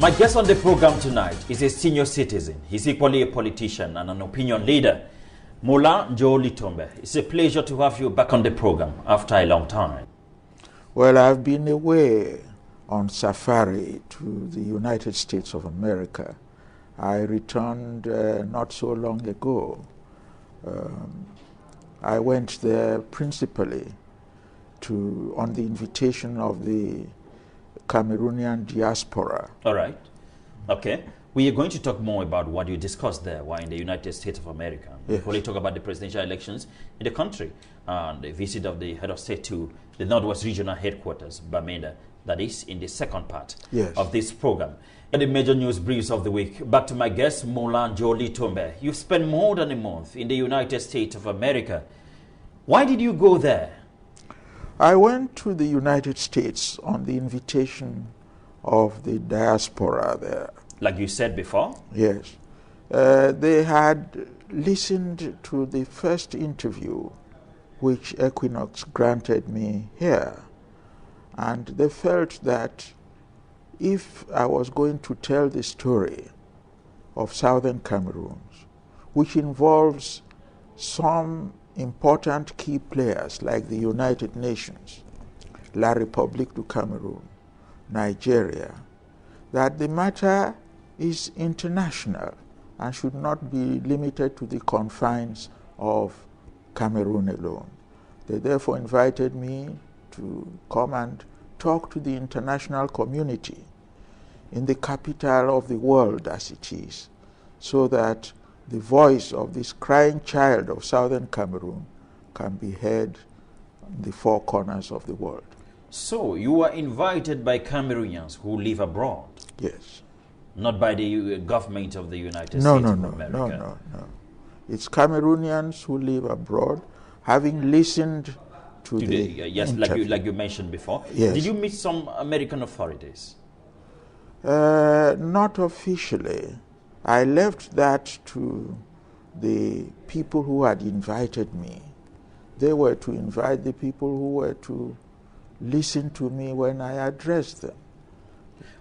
My guest on the program tonight is a senior citizen. He's equally a politician and an opinion leader. Mola Njoh Litumbe. It's a pleasure to have you back on the program after a long time. Well, I've been away on safari to the United States of America. I returned not so long ago. I went there principally on the invitation of the Cameroonian diaspora. All right. Okay. We are going to talk more about what you discussed there while in the United States of America. Yes. We'll talk about the presidential elections in the country and the visit of the head of state to the Northwest Regional Headquarters, Bamenda, that is in the second part of this program. And the major news briefs of the week. Back to my guest, Mola Njoh Litumbe. You've spent more than a month in the United States of America. Why did you go there? I went to the United States on the invitation of the diaspora there. Like you said before? Yes. They had listened to the first interview which Equinox granted me here, and they felt that if I was going to tell the story of Southern Cameroons, which involves some important key players like the United Nations, La République du Cameroun, Nigeria, that the matter is international and should not be limited to the confines of Cameroon alone. They therefore invited me to come and talk to the international community in the capital of the world as it is, so that the voice of this crying child of Southern Cameroon can be heard in the four corners of the world. So you were invited by Cameroonians who live abroad? Yes. Not by the government of the United States of America? No. It's Cameroonians who live abroad, having listened to the yes, like you mentioned before. Yes. Did you meet some American authorities? Not officially. I left that to the people who had invited me. They were to invite the people who were to listen to me when I addressed them.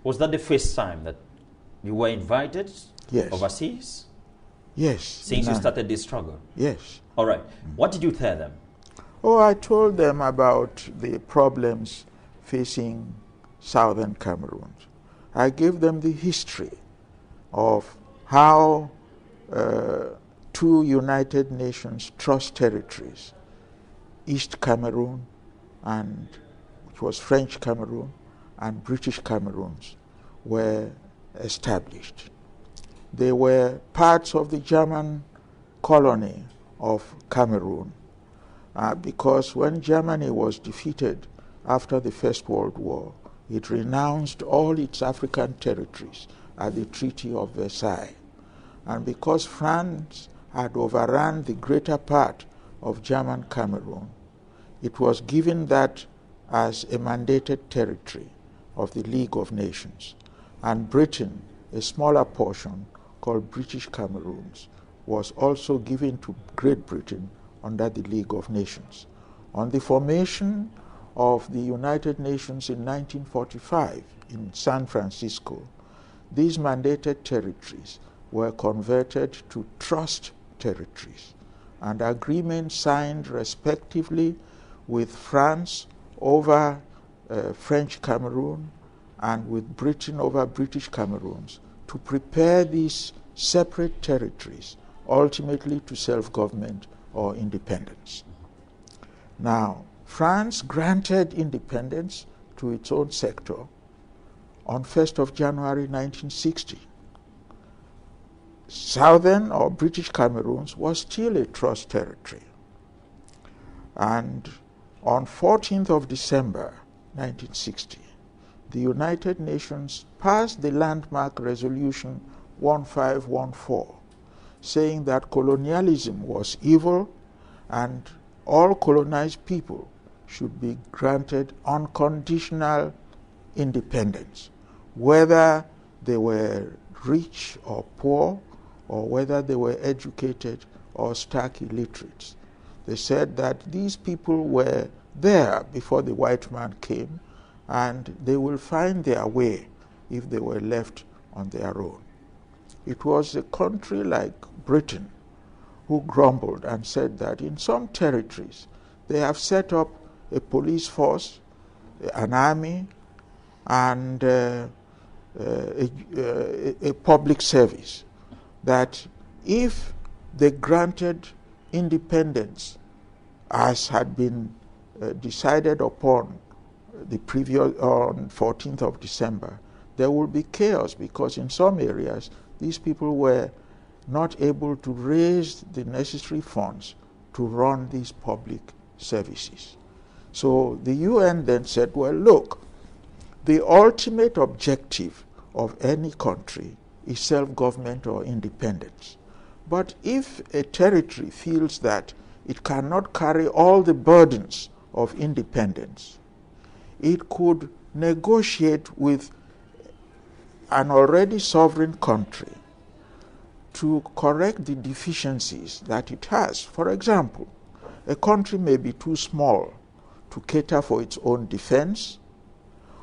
Was that the first time that you were invited overseas? Yes. Since you started this struggle? Yes. All right. What did you tell them? Oh, I told them about the problems facing Southern Cameroons. I gave them the history of how two United Nations trust territories, East Cameroon, which was French Cameroon, and British Cameroons, were established. They were parts of the German colony of Cameroon, because when Germany was defeated after the First World War, it renounced all its African territories at the Treaty of Versailles. And because France had overrun the greater part of German Cameroon, it was given that as a mandated territory of the League of Nations. And Britain, a smaller portion called British Cameroons, was also given to Great Britain under the League of Nations. On the formation of the United Nations in 1945 in San Francisco, these mandated territories were converted to trust territories, and agreements signed respectively with France over French Cameroon and with Britain over British Cameroons to prepare these separate territories ultimately to self-government or independence. Now, France granted independence to its own sector on 1st of January 1960. Southern or British Cameroons was still a trust territory. And on 14th of December 1960, the United Nations passed the landmark resolution 1514, saying that colonialism was evil and all colonized people should be granted unconditional independence, whether they were rich or poor, or whether they were educated or stark illiterates. They said that these people were there before the white man came, and they will find their way if they were left on their own. It was a country like Britain who grumbled and said that in some territories they have set up a police force, an army, and a public service, that if they granted independence as had been decided upon the previous on 14th of December, there will be chaos, because in some areas these people were not able to raise the necessary funds to run these public services. So the UN then said, well, look, the ultimate objective of any country is self-government or independence. But if a territory feels that it cannot carry all the burdens of independence, it could negotiate with an already sovereign country to correct the deficiencies that it has. For example, a country may be too small to cater for its own defense,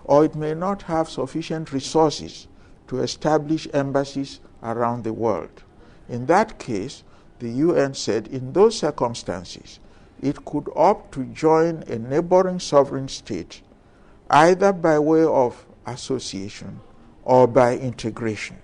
or it may not have sufficient resources to establish embassies around the world. In that case, the UN said in those circumstances, it could opt to join a neighboring sovereign state, either by way of association or by integration.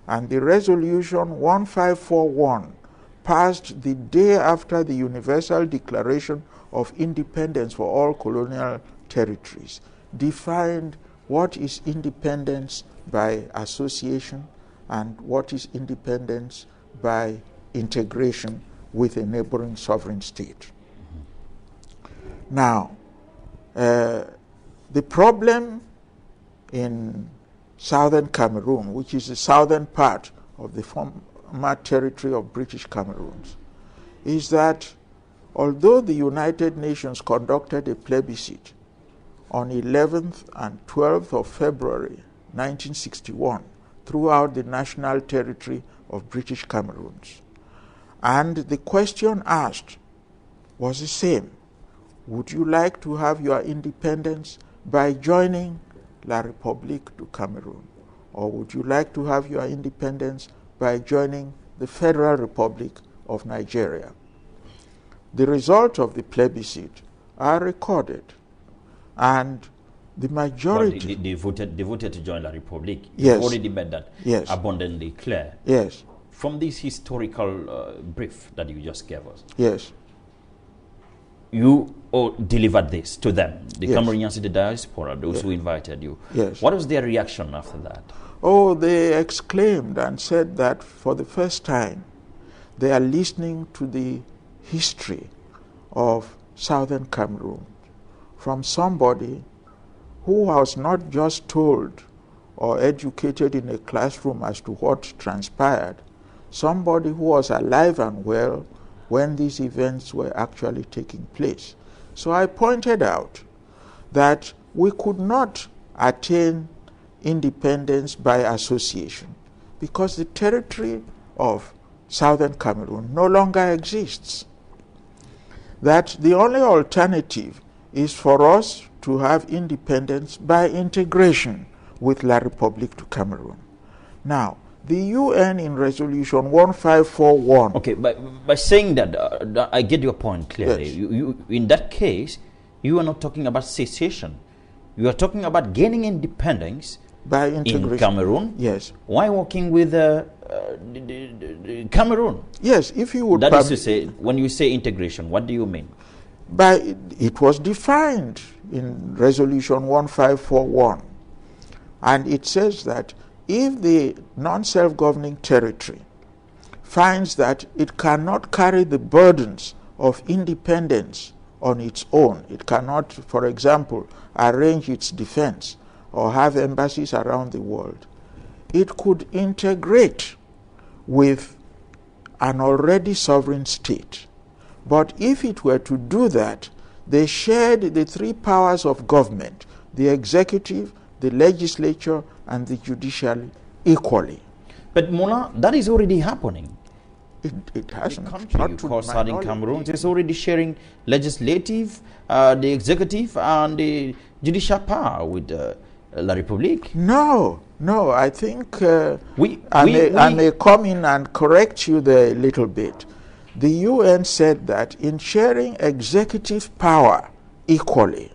And the resolution 1541, passed the day after the Universal Declaration of Independence for all colonial territories, defined what is independence by association and what is independence by integration with a neighboring sovereign state. Now, the problem in southern Cameroon, which is the southern part of the former territory of British Cameroons, is that although the United Nations conducted a plebiscite on 11th and 12th of February 1961 throughout the national territory of British Cameroons, and the question asked was the same: would you like to have your independence by joining La République du Cameroon, or would you like to have your independence by joining the Federal Republic of Nigeria? The results of the plebiscite are recorded, and the majority... Well, they voted to join La République. Yes. You've already made that yes. abundantly clear. Yes. From this historical brief that you just gave us, yes, you delivered this to them, the yes. Cameroonians in the diaspora, those yes. who invited you. Yes. What was their reaction after that? Oh, they exclaimed and said that for the first time they are listening to the history of southern Cameroon from somebody who was not just told or educated in a classroom as to what transpired, somebody who was alive and well when these events were actually taking place. So I pointed out that we could not attain independence by association because the territory of southern Cameroon no longer exists. That the only alternative is for us to have independence by integration with La République du Cameroon. Now, the UN in resolution 1541... Okay, by saying that, I get your point clearly. Yes. You, in that case, you are not talking about secession. You are talking about gaining independence by integration in Cameroon. Yes. Why working with Cameroon? Yes, if you would... That is to say, when you say integration, what do you mean? It was defined in resolution 1541. And it says that if the non-self-governing territory finds that it cannot carry the burdens of independence on its own, it cannot, for example, arrange its defense or have embassies around the world, it could integrate with an already sovereign state. But if it were to do that, they shared the three powers of government, the executive, the legislature, and the judiciary equally. But Mola, that is already happening. It hasn't. The country you call Southern Cameroon is already sharing legislative, the executive, and the judicial power with La République? No, no. I think I may come in and correct you there a little bit. The UN said that in sharing executive power equally,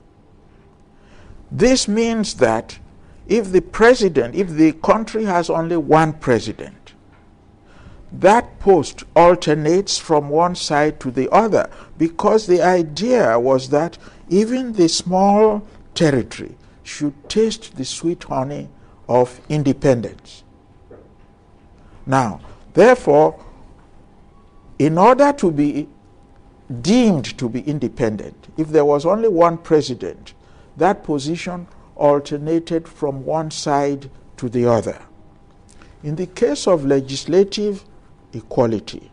this means that if the country has only one president, that post alternates from one side to the other, because the idea was that even the small territory should taste the sweet honey of independence. Now, therefore, in order to be deemed to be independent, if there was only one president, that position alternated from one side to the other. In the case of legislative equality,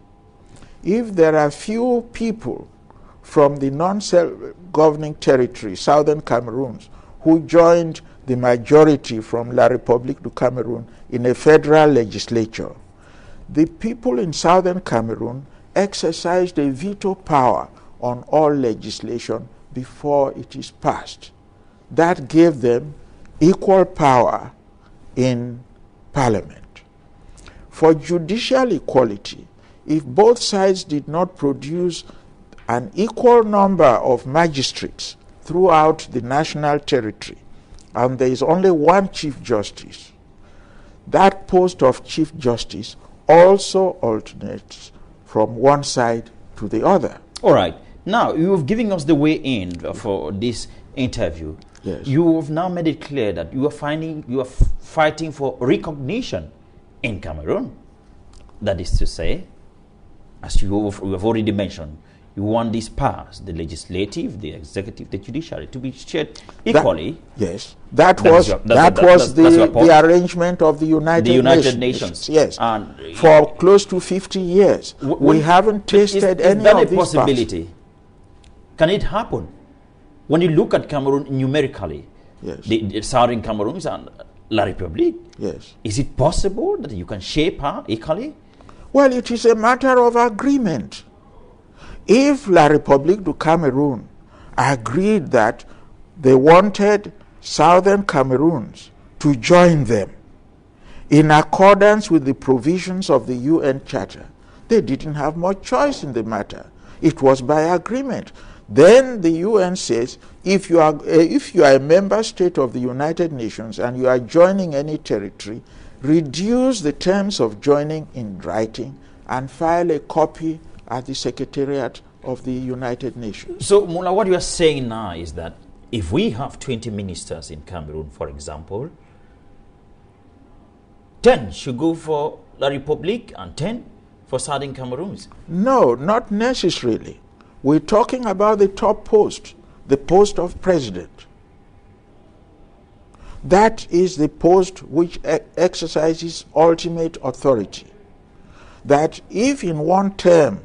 if there are few people from the non-self-governing territory, Southern Cameroons, who joined the majority from La République du Cameroun in a federal legislature, the people in Southern Cameroon exercised a veto power on all legislation before it is passed. That gave them equal power in Parliament. For judicial equality, if both sides did not produce an equal number of magistrates throughout the national territory, and there is only one Chief Justice, that post of Chief Justice also alternates from one side to the other. All right. Now, you've given us the way in for this interview. Yes. You have now made it clear that you are fighting for recognition in Cameroon. That is to say, as you have already mentioned, you want these powers, the legislative, the executive, the judiciary, to be shared equally. That was the arrangement of the United Nations. Yes, and for close to 50 years. We haven't tasted any of these powers. Is that a possibility? Can it happen? When you look at Cameroon numerically, the Southern Cameroons and La République, is it possible that you can share power equally? Well, it is a matter of agreement. If La République du Cameroun agreed that they wanted Southern Cameroons to join them in accordance with the provisions of the UN Charter, they didn't have much choice in the matter. It was by agreement. Then the UN says, if you are a member state of the United Nations and you are joining any territory, reduce the terms of joining in writing and file a copy at the Secretariat of the United Nations. So, Mola, what you are saying now is that if we have 20 ministers in Cameroon, for example, 10 should go for La République and 10 for Southern Cameroons? No, not necessarily. We're talking about the top post, the post of president. That is the post which exercises ultimate authority. That if in one term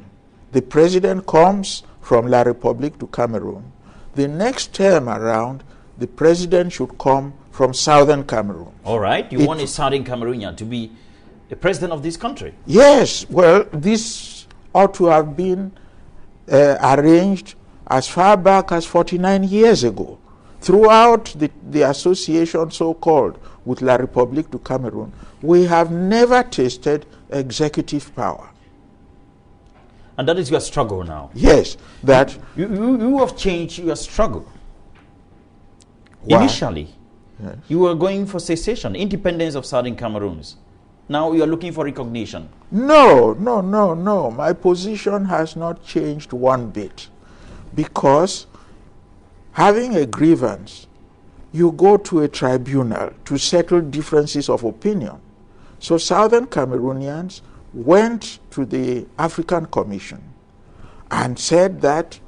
the president comes from La République du Cameroun, the next term around the president should come from Southern Cameroon. All right, you want a Southern Cameroonian to be the president of this country? Yes, well, this ought to have been arranged as far back as 49 years ago. Throughout the association so-called with La République du Cameroun, we have never tasted executive power. And that is your struggle now? Yes. That you have changed your struggle. Why? Initially, you were going for secession, independence of Southern Cameroons. Now you are looking for recognition. No. My position has not changed one bit. Because having a grievance, you go to a tribunal to settle differences of opinion. So Southern Cameroonians went to the African Commission and said that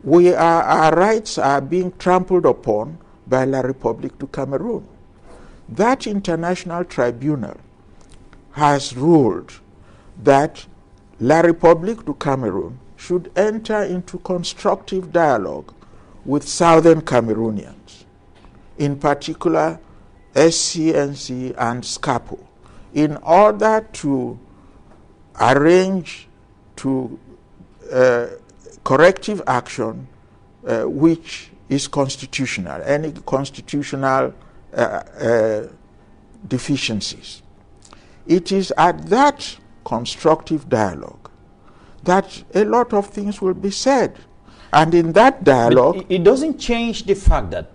our rights are being trampled upon by La République du Cameroun. That international tribunal has ruled that La République du Cameroun should enter into constructive dialogue with Southern Cameroonians, in particular SCNC and SCAPO, in order to arrange to corrective action which is constitutional, any constitutional deficiencies. It is at that constructive dialogue that a lot of things will be said. And in that dialogue... But it doesn't change the fact that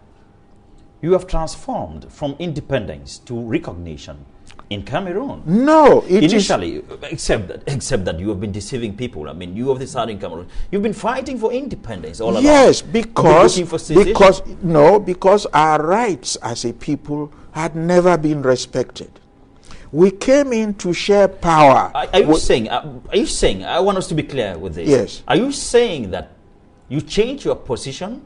you have transformed from independence to recognition in Cameroon. No, initially, except that you have been deceiving people. I mean, you of the Southern Cameroon, you've been fighting for independence all along. Yes, because our rights as a people had never been respected. We came in to share power. Are you saying? I want us to be clear with this. Yes. Are you saying that you changed your position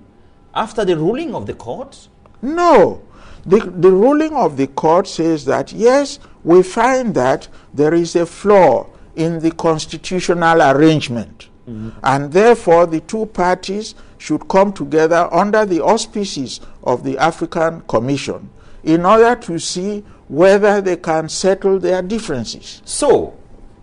after the ruling of the court? No. The ruling of the court says that, yes, we find that there is a flaw in the constitutional arrangement. And therefore, the two parties should come together under the auspices of the African Commission in order to see whether they can settle their differences. So,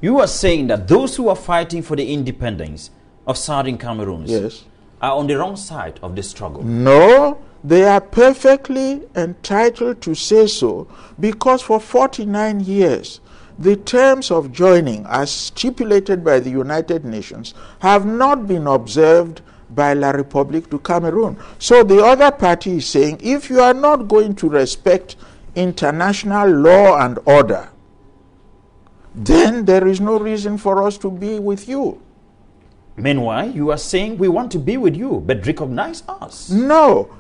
you are saying that those who are fighting for the independence of Southern Cameroons are on the wrong side of the struggle? No, they are perfectly entitled to say so, because for 49 years, the terms of joining, as stipulated by the United Nations, have not been observed by La République du Cameroun. So the other party is saying, if you are not going to respect international law and order, then there is no reason for us to be with you. Meanwhile, you are saying we want to be with you, but recognize us. No.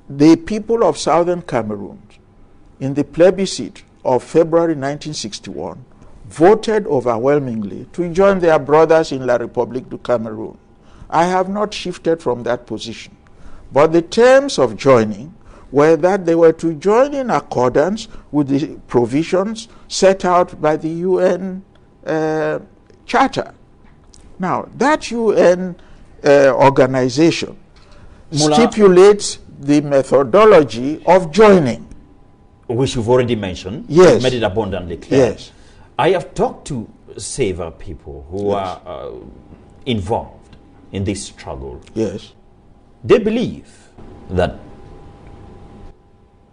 The people of Southern Cameroon, in the plebiscite of February 1961, voted overwhelmingly to join their brothers in La République du Cameroun. I have not shifted from that position. But the terms of joining were that they were to join in accordance with the provisions set out by the UN Charter. Now, that UN organization Mola, stipulates the methodology of joining, which you've already mentioned. Yes. Made it abundantly clear. Yes. I have talked to several people who are involved in this struggle. Yes. They believe that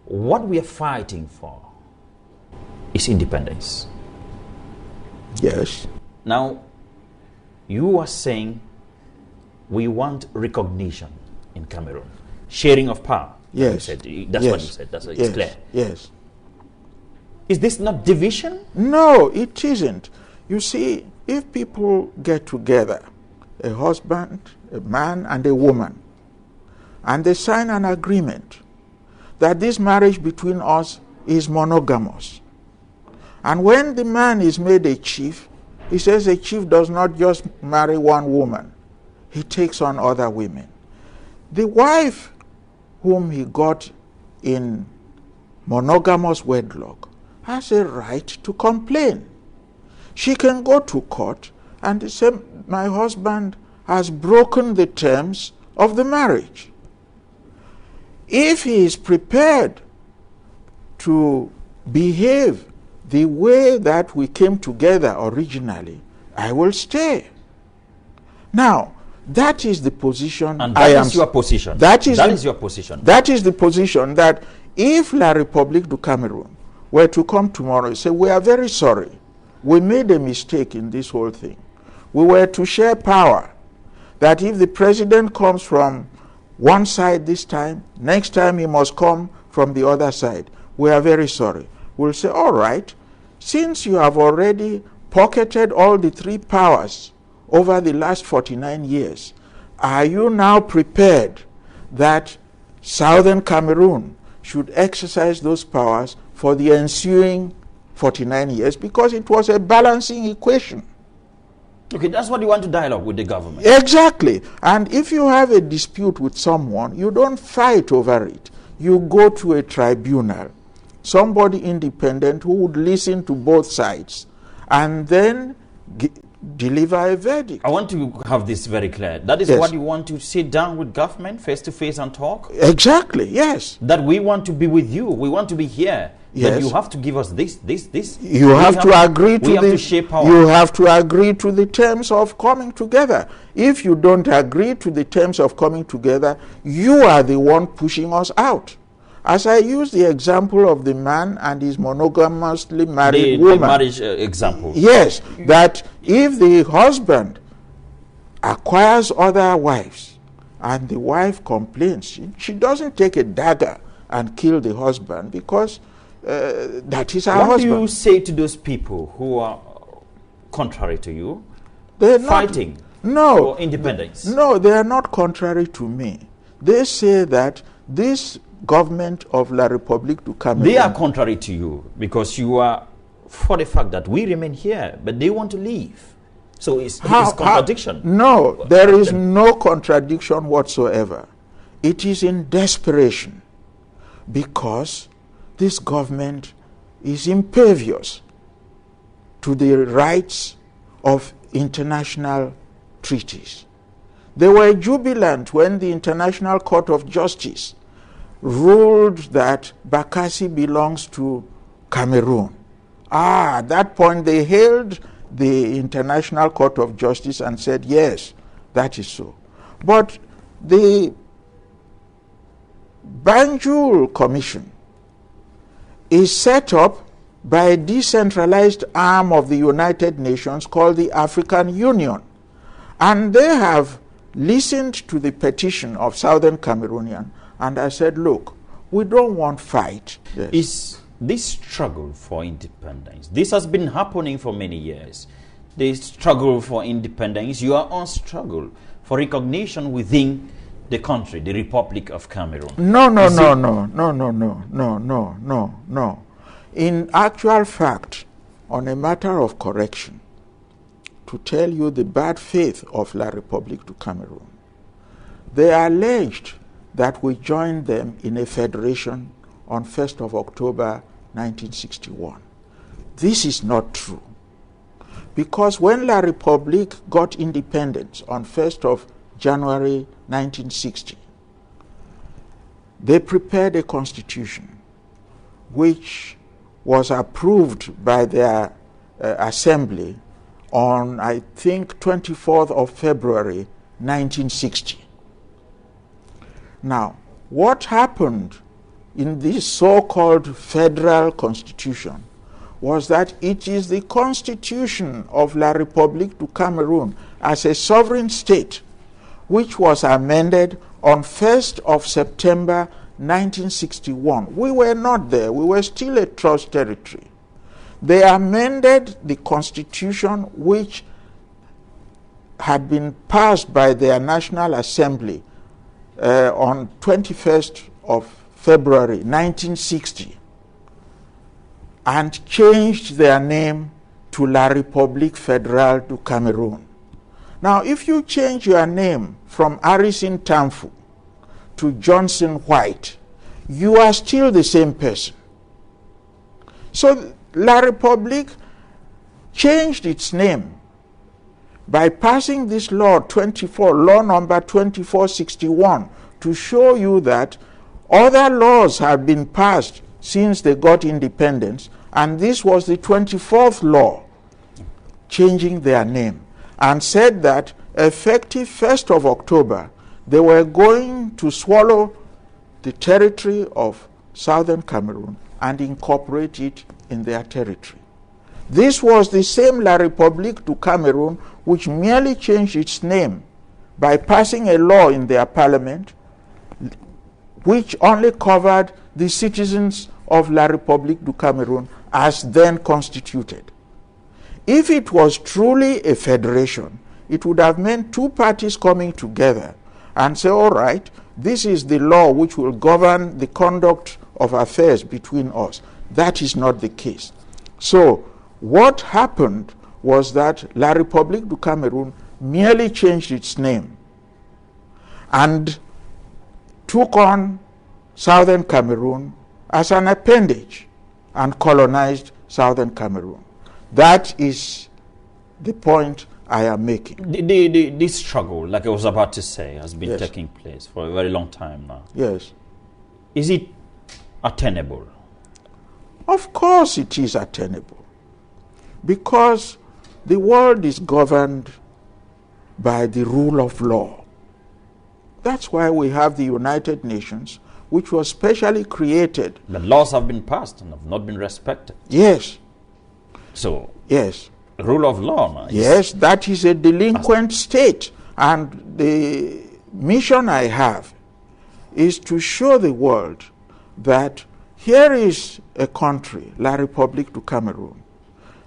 what we are fighting for is independence. Yes. Now, you are saying we want recognition in Cameroon, sharing of power. Yes. That's what you said. That's it's clear. Yes. Is this not division? No, it isn't. You see, if people get together, a husband, a man, and a woman, and they sign an agreement that this marriage between us is monogamous, and when the man is made a chief, he says a chief does not just marry one woman, he takes on other women. The wife whom he got in monogamous wedlock has a right to complain. She can go to court and say, my husband has broken the terms of the marriage. If he is prepared to behave the way that we came together originally, I will stay. Now, that is the position. And that is your position. That is your position. That is the position that if La République du Cameroun were to come tomorrow and say, we are very sorry, we made a mistake in this whole thing. We were to share power, that if the president comes from one side this time, next time he must come from the other side. We are very sorry. We'll say, all right, since you have already pocketed all the three powers over the last 49 years, are you now prepared that Southern Cameroon should exercise those powers for the ensuing 49 years? Because it was a balancing equation. Okay, that's what you want to dialogue with the government. Exactly. And if you have a dispute with someone, you don't fight over it. You go to a tribunal, somebody independent who would listen to both sides and then deliver a verdict. I want to have this very clear. That is what you want to sit down with government face to face and talk? Exactly, yes. That we want to be with you. We want to be here. Yes. But you have to give us this. You have to agree to the shape our you have to agree to the terms of coming together. If you don't agree to the terms of coming together, you are the one pushing us out. As I use the example of the man and his monogamously married woman. The marriage example. Yes, that if the husband acquires other wives and the wife complains, she doesn't take a dagger and kill the husband because that is her husband. What do you say to those people who are contrary to you, They're fighting for independence? No, they are not contrary to me. They say that this government of La République du Cameroun... They are contrary to you because you are for the fact that we remain here, but they want to leave. So it's contradiction. No, there is no contradiction whatsoever. It is in desperation because this government is impervious to the rights of international treaties. They were jubilant when the International Court of Justice ruled that Bakassi belongs to Cameroon. At that point they hailed the International Court of Justice and said, yes, that is so. But the Banjul Commission is set up by a decentralized arm of the United Nations called the African Union. And they have listened to the petition of Southern Cameroonian, and I said, look, we don't want fight. Yes. Is this struggle for independence, this has been happening for many years. The struggle for independence, you are on struggle for recognition within the country, the Republic of Cameroon. No. In actual fact, on a matter of correction, to tell you the bad faith of La République du Cameroun, they alleged that we joined them in a federation on 1st of October 1961. This is not true. Because when La République got independence on 1st of January 1960, they prepared a constitution which was approved by their assembly on, I think, 24th of February 1960. Now, what happened in this so-called federal constitution was that it is the constitution of La République du Cameroun as a sovereign state which was amended on 1st of September 1961. We were not there. We were still a trust territory. They amended the constitution which had been passed by their National Assembly on 21st of February 1960 and changed their name to La République Fédérale du Cameroun. Now, if you change your name from Harrison Tamfu to Johnson White, you are still the same person. So La République changed its name by passing this law number 2461, to show you that other laws have been passed since they got independence, and this was the 24th law changing their name, and said that effective 1st of October, they were going to swallow the territory of Southern Cameroon and incorporate it in their territory. This was the same La République du Cameroun which merely changed its name by passing a law in their parliament which only covered the citizens of La République du Cameroun as then constituted. If it was truly a federation, it would have meant two parties coming together and say, all right, this is the law which will govern the conduct of affairs between us. That is not the case. So what happened was that La République du Cameroun merely changed its name and took on Southern Cameroon as an appendage and colonized Southern Cameroon. That is the point I am making. This struggle, like I was about to say, has been taking place for a very long time now. Yes. Is it attainable? Of course it is attainable. Because the world is governed by the rule of law. That's why we have the United Nations, which was specially created. The laws have been passed and have not been respected. Yes. So, yes. Rule of law now. Yes, that is a delinquent state. And the mission I have is to show the world that here is a country, La République du Cameroon.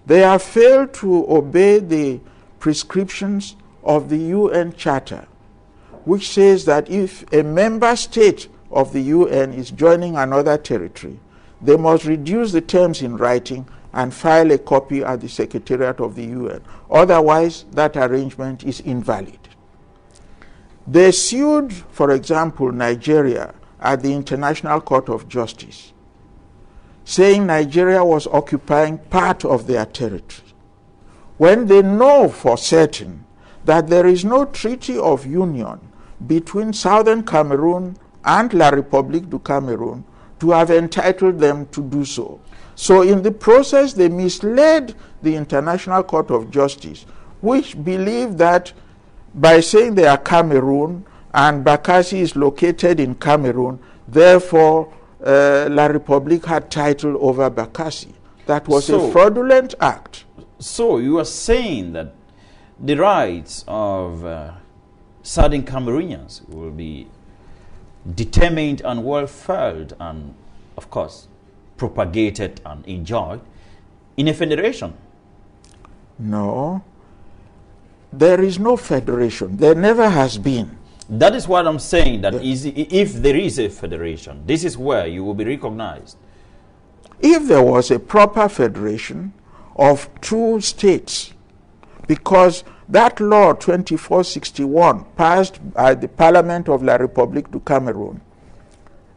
They have failed to obey the prescriptions of the UN Charter, which says that if a member state of the UN is joining another territory, they must reduce the terms in writing and file a copy at the Secretariat of the UN. Otherwise, that arrangement is invalid. They sued, for example, Nigeria at the International Court of Justice, saying Nigeria was occupying part of their territory, when they know for certain that there is no treaty of union between Southern Cameroon and La République du Cameroon to have entitled them to do so. So in the process, they misled the International Court of Justice, which believed that by saying they are Cameroon and Bakassi is located in Cameroon, therefore La République had title over Bakassi. That was a fraudulent act. So you are saying that the rights of Southern Cameroonians will be determined and well felt and, of course, propagated and enjoyed in a federation? No. There is no federation. There never has been. That is what I'm saying, that if there is a federation, this is where you will be recognized. If there was a proper federation of two states, because that law 2461 passed by the Parliament of La République du Cameroon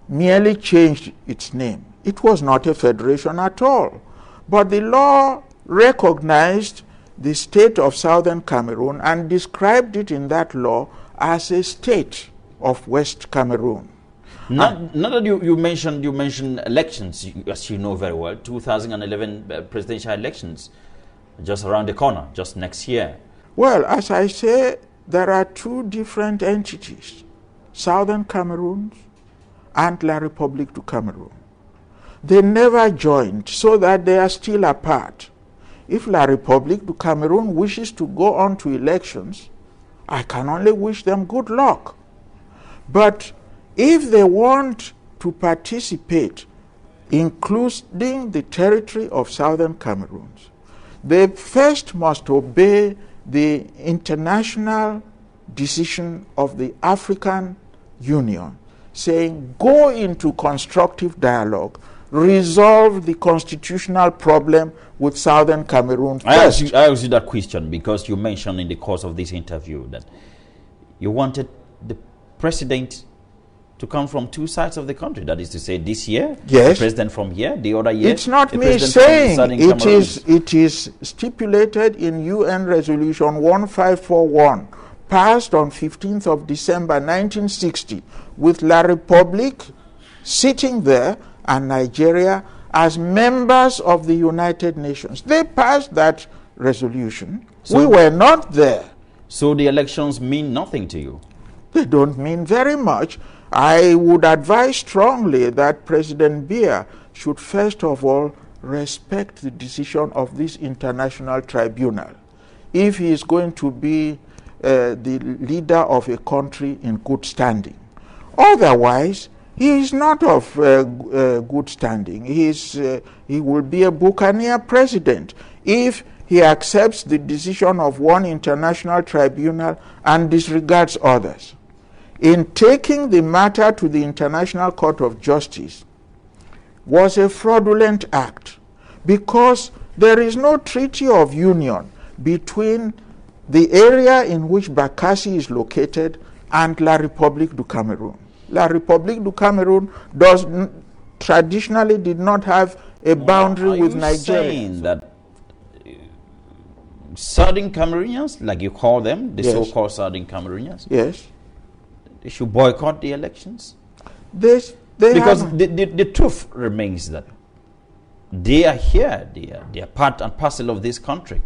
merely changed its name. It was not a federation at all. But the law recognized the state of Southern Cameroon and described it in that law as a state of West Cameroon. Now that you mentioned elections, as you know very well, 2011 presidential elections, just around the corner, just next year. Well, as I say, there are two different entities, Southern Cameroon and La République du Cameroon. They never joined, so that they are still apart. If La République du Cameroon wishes to go on to elections, I can only wish them good luck. But if they want to participate, including the territory of Southern Cameroon, they first must obey the international decision of the African Union, saying go into constructive dialogue, resolve the constitutional problem with Southern Cameroon first. I asked you that question because you mentioned in the course of this interview that you wanted the president to come from two sides of the country. That is to say, this year, yes, the president from here, the other year. It's not me saying, it is stipulated in UN Resolution 1541, passed on 15th of December 1960, with La République sitting there and Nigeria as members of the United Nations. They passed that resolution. So we were not there. So the elections mean nothing to you? They don't mean very much. I would advise strongly that President Biya should first of all respect the decision of this international tribunal if he is going to be the leader of a country in good standing. Otherwise, he is not of good standing. He will be a buccaneer president if he accepts the decision of one international tribunal and disregards others. In taking the matter to the International Court of Justice was a fraudulent act because there is no treaty of union between the area in which Bakassi is located and La République du Cameroon. La République du Cameroon traditionally did not have a boundary with Nigeria. Are you saying that Southern Cameroonians, like you call them, the so-called Southern Cameroonians, yes, they should boycott the elections? Because the truth remains that they are here, they are part and parcel of this country.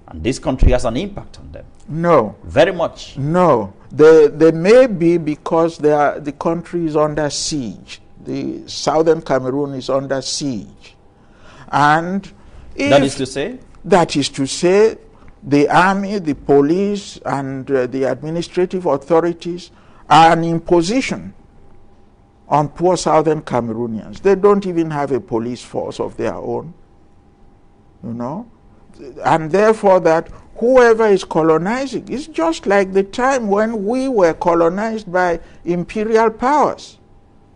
And this country has an impact on them. No. Very much. No. They may be because the country is under siege. The southern Cameroon is under siege. And that is to say? That is to say, the army, the police, and the administrative authorities are an imposition on poor southern Cameroonians. They don't even have a police force of their own, you know. And therefore that whoever is colonizing is just like the time when we were colonized by imperial powers.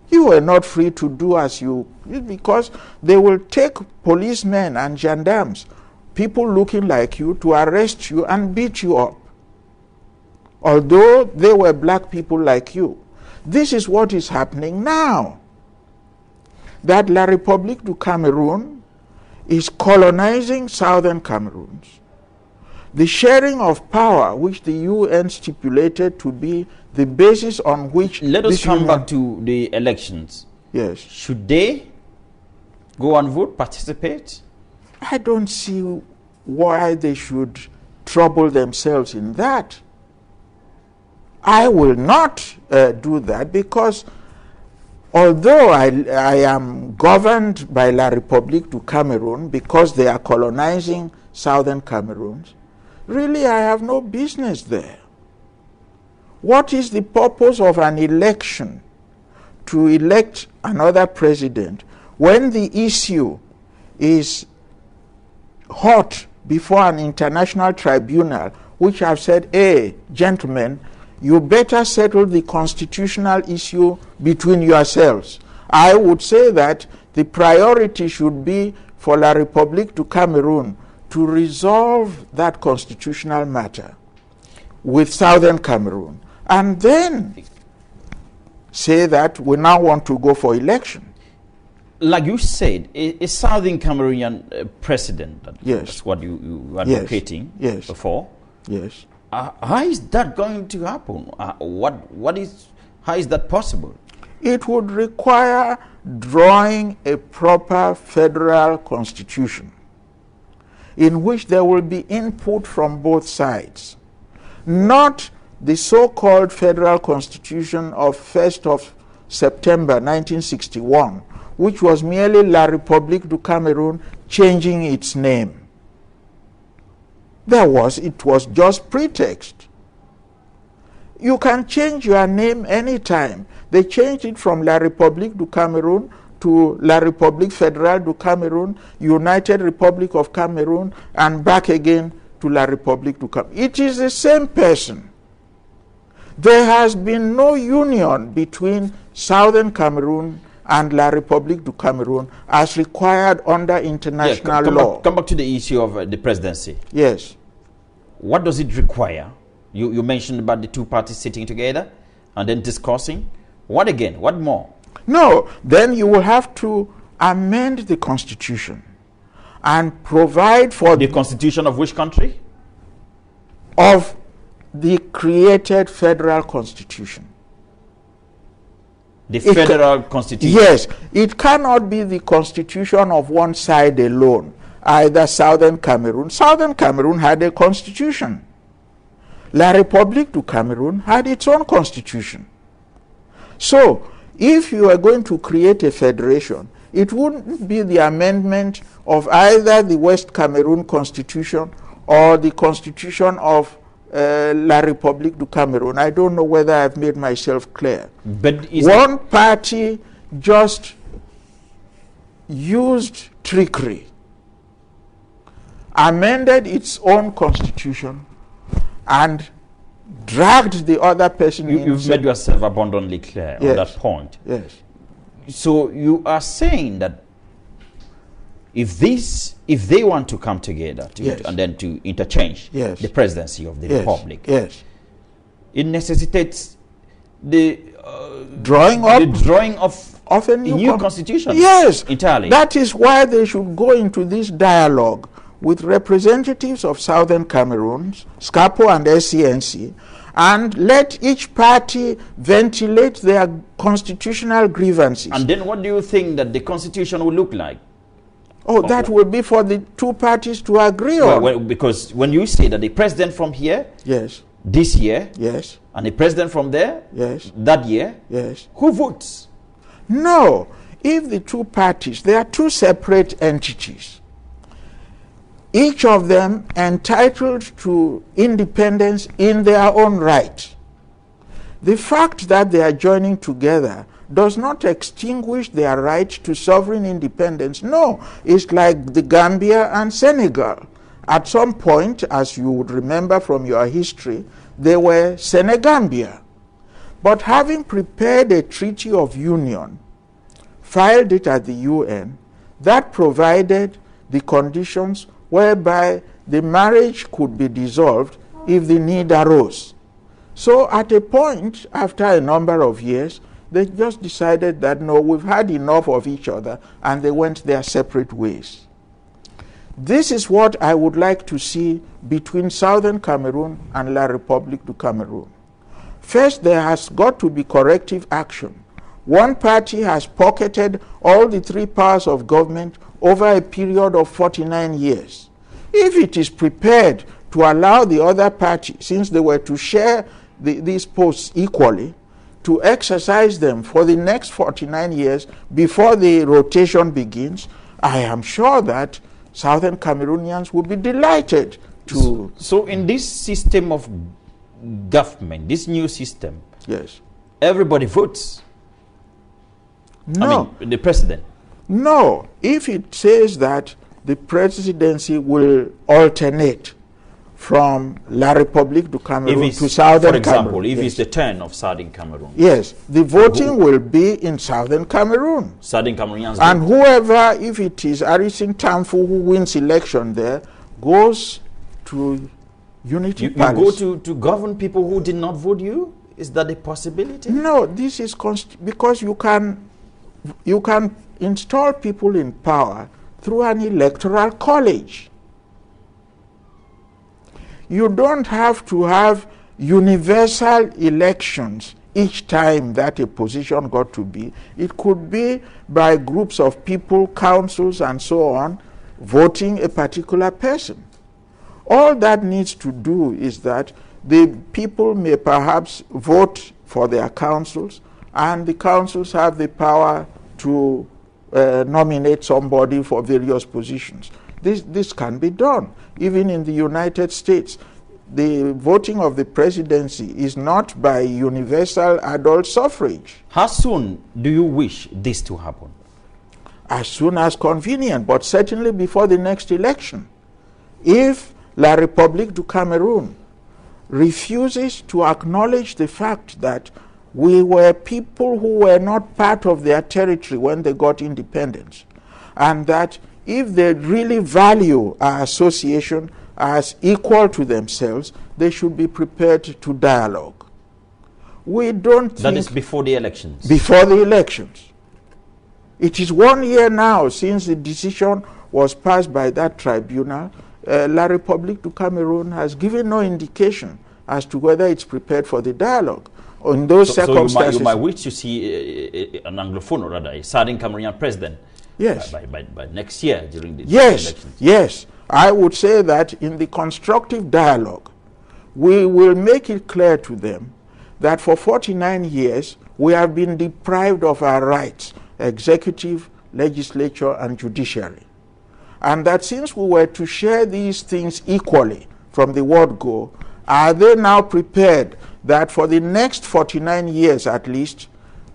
You were not free to do as you, because they will take policemen and gendarmes, people looking like you, to arrest you and beat you up, although they were black people like you. This is what is happening now. That La République du Cameroon is colonizing southern Cameroons. The sharing of power, which the UN stipulated to be the basis on which... Let us come back to the elections. Yes. Should they go and vote, participate? I don't see why they should trouble themselves in that. I will not do that, because although I am governed by La République du Cameroon because they are colonizing southern Cameroons, really I have no business there. What is the purpose of an election to elect another president when the issue is hot before an international tribunal, which have said, hey, gentlemen, you better settle the constitutional issue between yourselves. I would say that the priority should be for La République du Cameroon to resolve that constitutional matter with southern Cameroon, and then say that we now want to go for election. Like you said, a southern Cameroonian president, yes. That's what you were advocating yes. before. Yes. How is that going to happen? How is that possible? It would require drawing a proper federal constitution in which there will be input from both sides. Not the so-called federal constitution of 1st of September 1961, which was merely La République du Cameroon changing its name. It was just pretext. You can change your name anytime. They changed it from La République du Cameroon to La République Fédérale du Cameroon, United Republic of Cameroon, and back again to La République du Cameroon. It is the same person. There has been no union between Southern Cameroon and La République du Cameroon as required under international law. Come back to the issue of the presidency. Yes. What does it require? You mentioned about the two parties sitting together and then discussing. What again? What more? No, then you will have to amend the constitution and provide for... The constitution of which country? Of the created federal constitution. The federal constitution? Yes. It cannot be the constitution of one side alone, either Southern Cameroon. Southern Cameroon had a constitution. La République du Cameroon had its own constitution. So, if you are going to create a federation, it wouldn't be the amendment of either the West Cameroon constitution or the constitution of La République du Cameroon. I don't know whether I've made myself clear. But one party just used trickery, amended its own constitution, and dragged the other person in. You've made yourself abundantly clear on that point. Yes. So you are saying that if they want to come together and then to interchange the presidency of the republic, it necessitates the drawing of a new constitution. Yes, entirely. That is why they should go into this dialogue with representatives of Southern Cameroon, SCAPO and SCNC, and let each party ventilate their constitutional grievances. And then what do you think that the constitution will look like? Oh, that will be for the two parties to agree on. Well, because when you say that the president from here, yes, this year, yes, and the president from there, yes, that year, yes, who votes? No, if the two parties, they are two separate entities, each of them entitled to independence in their own right. The fact that they are joining together does not extinguish their right to sovereign independence. No, it's like the Gambia and Senegal. At some point, as you would remember from your history, they were Senegambia. But having prepared a treaty of union, filed it at the UN, that provided the conditions whereby the marriage could be dissolved if the need arose. So at a point, after a number of years, they just decided that, no, we've had enough of each other, and they went their separate ways. This is what I would like to see between Southern Cameroon and La République du Cameroon. First, there has got to be corrective action. One party has pocketed all the three powers of government over a period of 49 years. If it is prepared to allow the other party, since they were to share these posts equally, to exercise them for the next 49 years before the rotation begins, I am sure that Southern Cameroonians will be delighted to... So in this system of government, this new system, yes, everybody votes? No. I mean, the president? No. If it says that the presidency will alternate from La République du Cameroon to Southern Cameroon. For example, if yes, it's the turn of Southern Cameroon. yes, the voting will be in Southern Cameroon. Southern Cameroonians. And whoever, if it is Arison Tamfu who wins election there, goes to Unity Palace. You go to govern people who did not vote you? Is that a possibility? No, this is because you can install people in power through an electoral college. You don't have to have universal elections each time that a position got to be. It could be by groups of people, councils, and so on, voting a particular person. All that needs to do is that the people may perhaps vote for their councils, and the councils have the power to nominate somebody for various positions. This can be done. Even in the United States, the voting of the presidency is not by universal adult suffrage. How soon do you wish this to happen? As soon as convenient, but certainly before the next election. If La République du Cameroon refuses to acknowledge the fact that we were people who were not part of their territory when they got independence, and that if they really value our association as equal to themselves, they should be prepared to dialogue. We don't think... That is before the elections? Before the elections. It is 1 year now since the decision was passed by that tribunal. La République du Cameroon has given no indication as to whether it's prepared for the dialogue. In those circumstances... So you might wish to see an Anglophone, or rather a Southern Cameroonian president. Yes. By next year during the elections. Yes. I would say that in the constructive dialogue, we will make it clear to them that for 49 years, we have been deprived of our rights, executive, legislature, and judiciary. And that since we were to share these things equally from the word go, are they now prepared that for the next 49 years at least,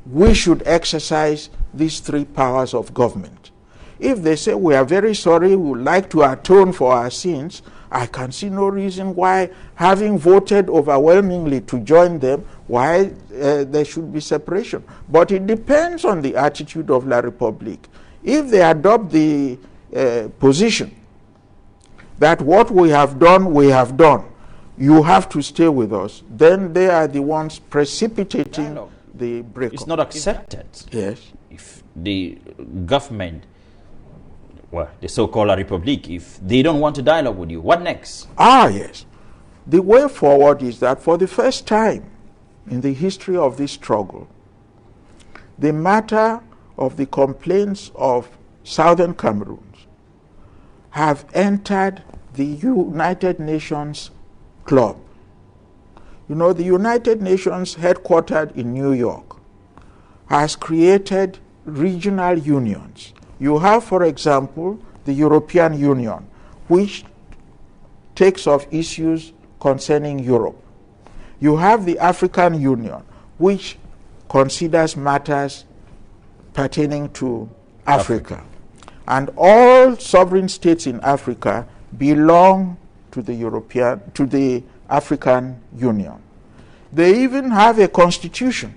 we should exercise these three powers of government? If they say, we are very sorry, we would like to atone for our sins, I can see no reason why, having voted overwhelmingly to join them, why there should be separation. But it depends on the attitude of La République. If they adopt the position that what we have done, you have to stay with us, then they are the ones precipitating the breakup. It's not accepted. Yes. If the government, well, the so-called La République, if they don't want to dialogue with you, what next? Yes. The way forward is that for the first time in the history of this struggle, the matter of the complaints of Southern Cameroons have entered the United Nations club. You know, the United Nations, headquartered in New York, has created regional unions. You have, for example, the European Union, which takes up issues concerning Europe. You have the African Union, which considers matters pertaining to Africa. And all sovereign states in Africa belong to the African Union. They even have a constitution.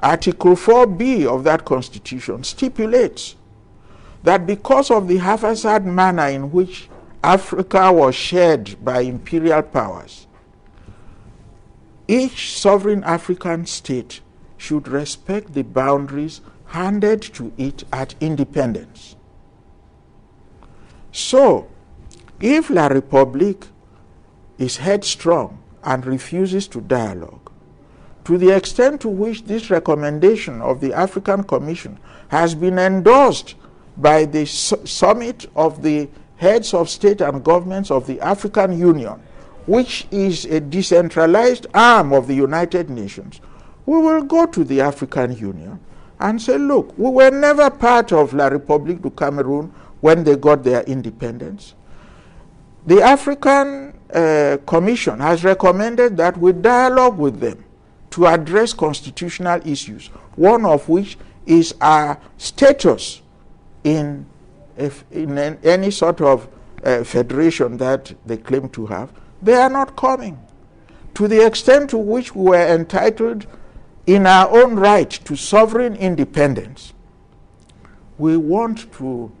Article 4B of that constitution stipulates that because of the haphazard manner in which Africa was shared by imperial powers, each sovereign African state should respect the boundaries handed to it at independence. So, if La République is headstrong and refuses to dialogue, to the extent to which this recommendation of the African Commission has been endorsed by the summit of the heads of state and governments of the African Union, which is a decentralized arm of the United Nations, we will go to the African Union and say, look, we were never part of La République du Cameroun when they got their independence. The African Commission has recommended that we dialogue with them to address constitutional issues, one of which is our status in any sort of federation that they claim to have. They are not coming. To the extent to which we were entitled in our own right to sovereign independence, we want to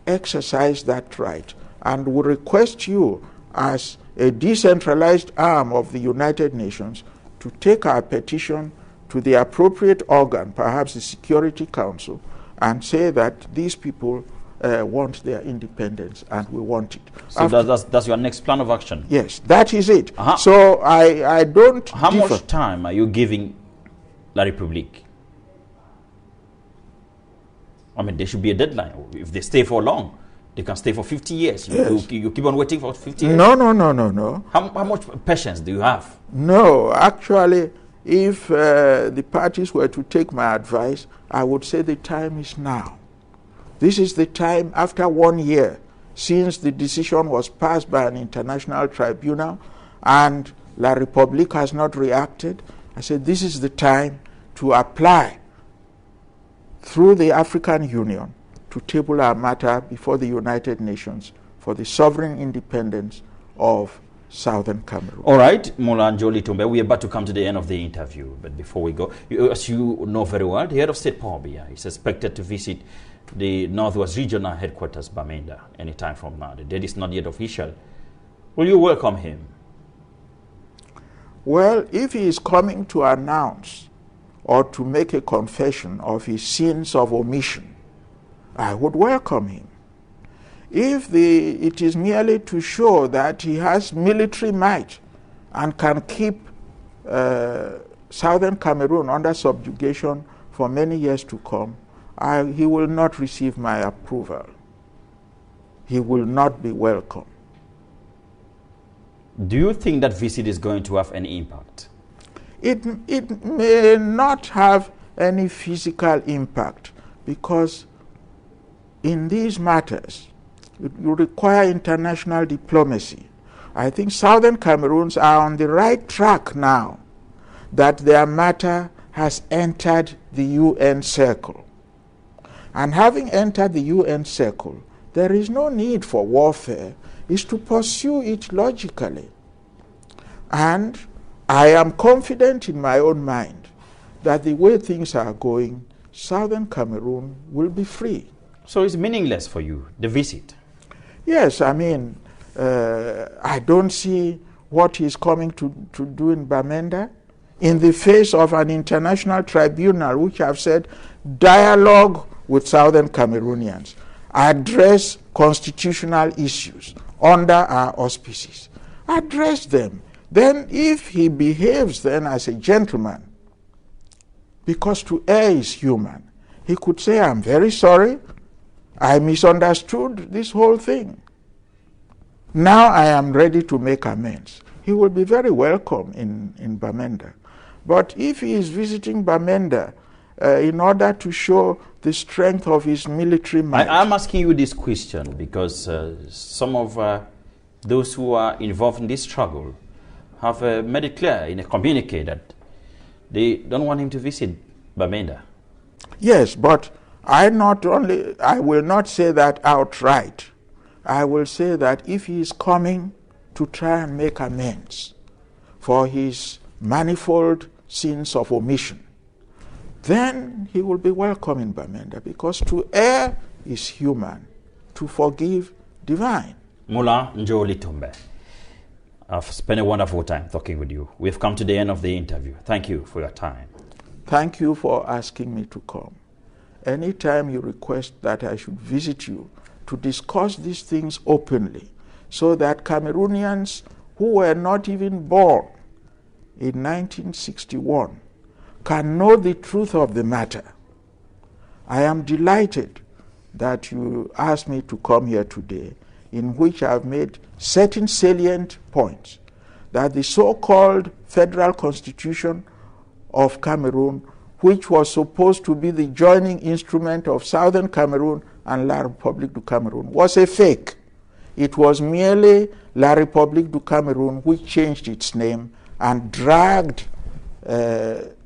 exercise that right, and we request you as a decentralized arm of the United Nations to take our petition to the appropriate organ, perhaps the Security Council, and say that these people want their independence and we want it. So that's your next plan of action? Yes, that is it. So I don't How much time are you giving La République? I mean, there should be a deadline. If they stay for long, they can stay for 50 years. Yes. You keep on waiting for 50 years? No. How much patience do you have? No, actually, if the parties were to take my advice, I would say the time is now. This is the time after 1 year since the decision was passed by an international tribunal and La République has not reacted. I said this is the time to apply through the African Union to table our matter before the United Nations for the sovereign independence of Southern Cameroon. All right, Mola and Njoh Litumbe, we are about to come to the end of the interview. But before we go, as you know very well, the head of state, Paul Biya, is expected to visit the Northwest Regional Headquarters, Bamenda, anytime from now. The date is not yet official. Will you welcome him? Well, if he is coming to announce or to make a confession of his sins of omission, I would welcome him. If it is merely to show that he has military might and can keep Southern Cameroon under subjugation for many years to come, he will not receive my approval. He will not be welcome. Do you think that visit is going to have any impact? It may not have any physical impact because in these matters, you require international diplomacy. I think Southern Cameroons are on the right track now that their matter has entered the UN circle. And having entered the UN circle, there is no need for warfare. It's to pursue it logically. And I am confident in my own mind that the way things are going, Southern Cameroon will be free. So it's meaningless for you, the visit? Yes, I mean, I don't see what he's coming to do in Bamenda in the face of an international tribunal which have said dialogue with Southern Cameroonians, address constitutional issues under our auspices, address them. Then if he behaves then as a gentleman, because to err is human, he could say, I'm very sorry, I misunderstood this whole thing. Now I am ready to make amends. He will be very welcome in Bamenda. But if he is visiting Bamenda in order to show the strength of his military might... I'm asking you this question because some of those who are involved in this struggle have made it clear in a communique that they don't want him to visit Bamenda. Yes, but I will not say that outright. I will say that if he is coming to try and make amends for his manifold sins of omission, then he will be welcome in Bamenda, because to err is human, to forgive divine. Mola, Njoh, Litumbe, I've spent a wonderful time talking with you. We've come to the end of the interview. Thank you for your time. Thank you for asking me to come. Anytime you request that I should visit you to discuss these things openly, so that Cameroonians who were not even born in 1961 can know the truth of the matter. I am delighted that you asked me to come here today, in which I have made certain salient points that the so-called Federal Constitution of Cameroon, which was supposed to be the joining instrument of Southern Cameroon and La République du Cameroun, was a fake. It was merely La République du Cameroun which changed its name and dragged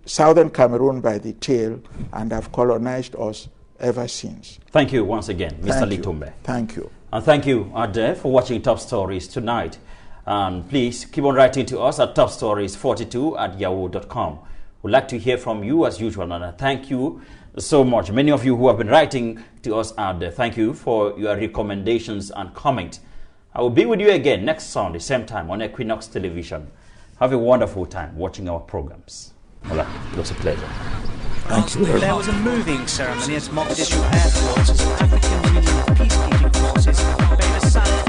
Southern Cameroon by the tail and have colonized us ever since. Thank you once again, Mr. Litumbe. Thank you. And thank you, Ade, for watching Top Stories tonight. And please keep on writing to us at topstories42@yahoo.com. We'd like to hear from you as usual, and I thank you so much. Many of you who have been writing to us out there, thank you for your recommendations and comments. I will be with you again next Sunday, same time on Equinox Television. Have a wonderful time watching our programs. Mola, it was a pleasure. Thank you very much. There was a moving ceremony at Mogadishu Airport as African Union peacekeeping forces paid a salute